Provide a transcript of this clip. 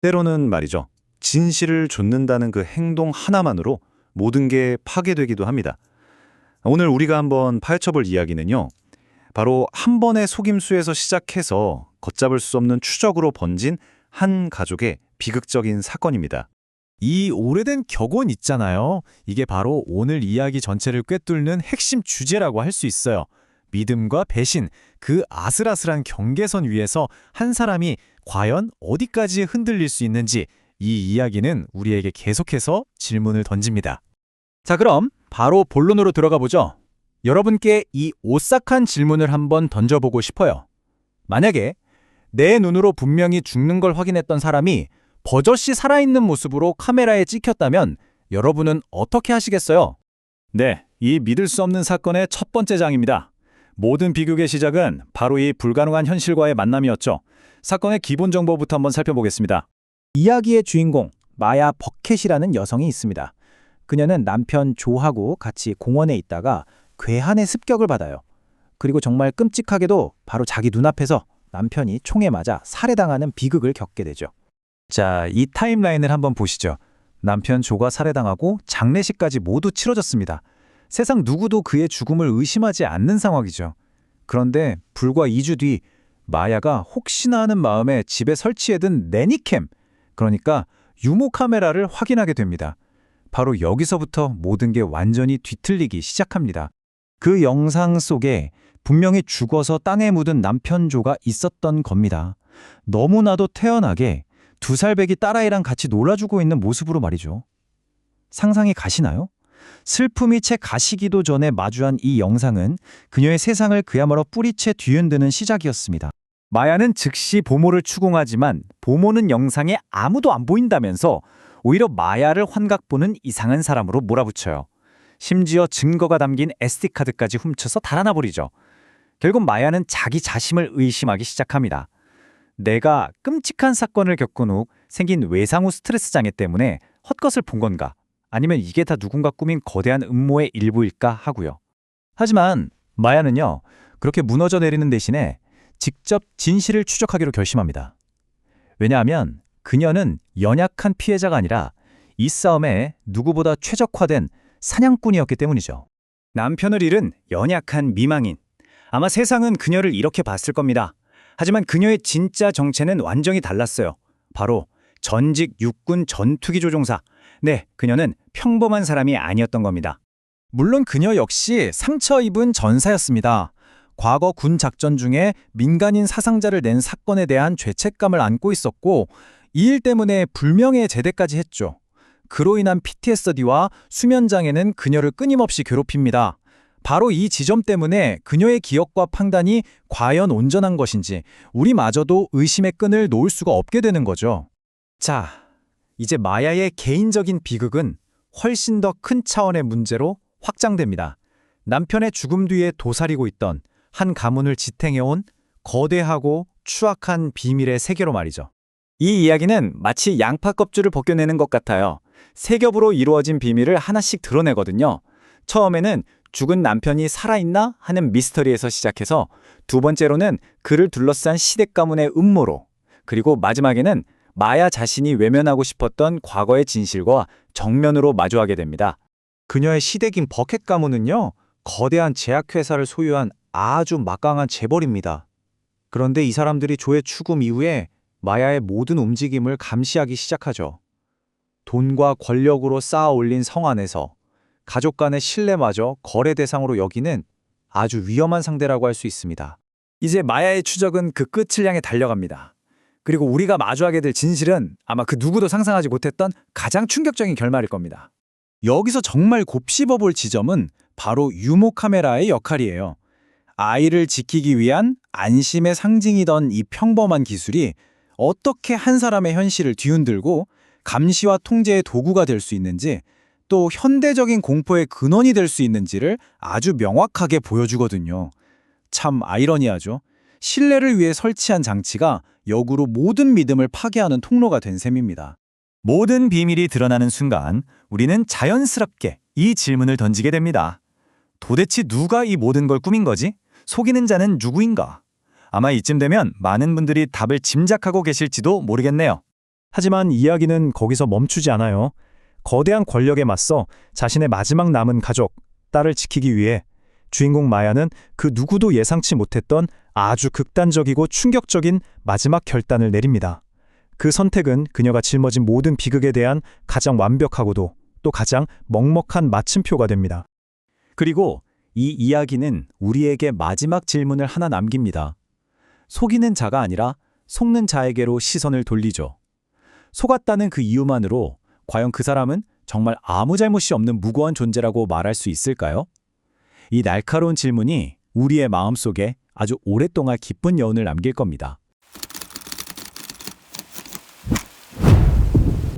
때로는 말이죠. 진실을 좇는다는 그 행동 하나만으로 모든 게 파괴되기도 합니다. 오늘 우리가 한번 파헤쳐볼 이야기는요. 바로 한 번의 속임수에서 시작해서 걷잡을 수 없는 추적으로 번진 한 가족의 비극적인 사건입니다. 이 오래된 격언 있잖아요. 이게 바로 오늘 이야기 전체를 꿰뚫는 핵심 주제라고 할 수 있어요. 믿음과 배신, 그 아슬아슬한 경계선 위에서 한 사람이 과연 어디까지 흔들릴 수 있는지 이 이야기는 우리에게 계속해서 질문을 던집니다. 자, 그럼 바로 본론으로 들어가 보죠. 여러분께 이 오싹한 질문을 한번 던져보고 싶어요. 만약에 내 눈으로 분명히 죽는 걸 확인했던 사람이 버젓이 살아있는 모습으로 카메라에 찍혔다면 여러분은 어떻게 하시겠어요? 네, 이 믿을 수 없는 사건의 첫 번째 장입니다. 모든 비극의 시작은 바로 이 불가능한 현실과의 만남이었죠. 사건의 기본 정보부터 한번 살펴보겠습니다. 이야기의 주인공 마야 버켓이라는 여성이 있습니다. 그녀는 남편 조하고 같이 공원에 있다가 괴한의 습격을 받아요. 그리고 정말 끔찍하게도 바로 자기 눈앞에서 남편이 총에 맞아 살해당하는 비극을 겪게 되죠. 자, 이 타임라인을 한번 보시죠. 남편 조가 살해당하고 장례식까지 모두 치러졌습니다. 세상 누구도 그의 죽음을 의심하지 않는 상황이죠. 그런데 불과 2주 뒤 마야가 혹시나 하는 마음에 집에 설치해둔 내니캠, 그러니까 유모 카메라를 확인하게 됩니다. 바로 여기서부터 모든 게 완전히 뒤틀리기 시작합니다. 그 영상 속에 분명히 죽어서 땅에 묻은 남편 조가 있었던 겁니다. 너무나도 태연하게 2살 배기 딸아이랑 같이 놀아주고 있는 모습으로 말이죠. 상상이 가시나요? 슬픔이 채 가시기도 전에 마주한 이 영상은 그녀의 세상을 그야말로 뿌리채 뒤흔드는 시작이었습니다. 마야는 즉시 보모를 추궁하지만 보모는 영상에 아무도 안 보인다면서 오히려 마야를 환각 보는 이상한 사람으로 몰아붙여요. 심지어 증거가 담긴 SD카드까지 훔쳐서 달아나버리죠. 결국 마야는 자기 자신을 의심하기 시작합니다. 내가 끔찍한 사건을 겪은 후 생긴 외상후 스트레스 장애 때문에 헛것을 본 건가? 아니면 이게 다 누군가 꾸민 거대한 음모의 일부일까 하고요. 하지만 마야는요, 그렇게 무너져 내리는 대신에 직접 진실을 추적하기로 결심합니다. 왜냐하면 그녀는 연약한 피해자가 아니라 이 싸움에 누구보다 최적화된 사냥꾼이었기 때문이죠. 남편을 잃은 연약한 미망인. 아마 세상은 그녀를 이렇게 봤을 겁니다. 하지만 그녀의 진짜 정체는 완전히 달랐어요. 바로 전직 육군 전투기 조종사. 네, 그녀는 평범한 사람이 아니었던 겁니다. 물론 그녀 역시 상처 입은 전사였습니다. 과거 군 작전 중에 민간인 사상자를 낸 사건에 대한 죄책감을 안고 있었고 이 일 때문에 불명예 제대까지 했죠. 그로 인한 PTSD와 수면장애는 그녀를 끊임없이 괴롭힙니다. 바로 이 지점 때문에 그녀의 기억과 판단이 과연 온전한 것인지 우리마저도 의심의 끈을 놓을 수가 없게 되는 거죠. 자, 이제 마야의 개인적인 비극은 훨씬 더 큰 차원의 문제로 확장됩니다. 남편의 죽음 뒤에 도사리고 있던 한 가문을 지탱해온 거대하고 추악한 비밀의 세계로 말이죠. 이 이야기는 마치 양파 껍질을 벗겨내는 것 같아요. 세 겹으로 이루어진 비밀을 하나씩 드러내거든요. 처음에는 죽은 남편이 살아있나 하는 미스터리에서 시작해서 두 번째로는 그를 둘러싼 시댁 가문의 음모로, 그리고 마지막에는 마야 자신이 외면하고 싶었던 과거의 진실과 정면으로 마주하게 됩니다. 그녀의 시댁인 버켓 가문은요, 거대한 제약회사를 소유한 아주 막강한 재벌입니다. 그런데 이 사람들이 조의 죽음 이후에 마야의 모든 움직임을 감시하기 시작하죠. 돈과 권력으로 쌓아 올린 성 안에서 가족 간의 신뢰마저 거래 대상으로 여기는 아주 위험한 상대라고 할 수 있습니다. 이제 마야의 추적은 그 끝을 향해 달려갑니다. 그리고 우리가 마주하게 될 진실은 아마 그 누구도 상상하지 못했던 가장 충격적인 결말일 겁니다. 여기서 정말 곱씹어볼 지점은 바로 유모 카메라의 역할이에요. 아이를 지키기 위한 안심의 상징이던 이 평범한 기술이 어떻게 한 사람의 현실을 뒤흔들고 감시와 통제의 도구가 될 수 있는지, 또 현대적인 공포의 근원이 될 수 있는지를 아주 명확하게 보여주거든요. 참 아이러니하죠. 신뢰를 위해 설치한 장치가 역으로 모든 믿음을 파괴하는 통로가 된 셈입니다. 모든 비밀이 드러나는 순간 우리는 자연스럽게 이 질문을 던지게 됩니다. 도대체 누가 이 모든 걸 꾸민 거지? 속이는 자는 누구인가? 아마 이쯤 되면 많은 분들이 답을 짐작하고 계실지도 모르겠네요. 하지만 이야기는 거기서 멈추지 않아요. 거대한 권력에 맞서 자신의 마지막 남은 가족, 딸을 지키기 위해 주인공 마야는 그 누구도 예상치 못했던 아주 극단적이고 충격적인 마지막 결단을 내립니다. 그 선택은 그녀가 짊어진 모든 비극에 대한 가장 완벽하고도 또 가장 먹먹한 마침표가 됩니다. 그리고 이 이야기는 우리에게 마지막 질문을 하나 남깁니다. 속이는 자가 아니라 속는 자에게로 시선을 돌리죠. 속았다는 그 이유만으로 과연 그 사람은 정말 아무 잘못이 없는 무고한 존재라고 말할 수 있을까요? 이 날카로운 질문이 우리의 마음속에 아주 오랫동안 깊은 여운을 남길 겁니다.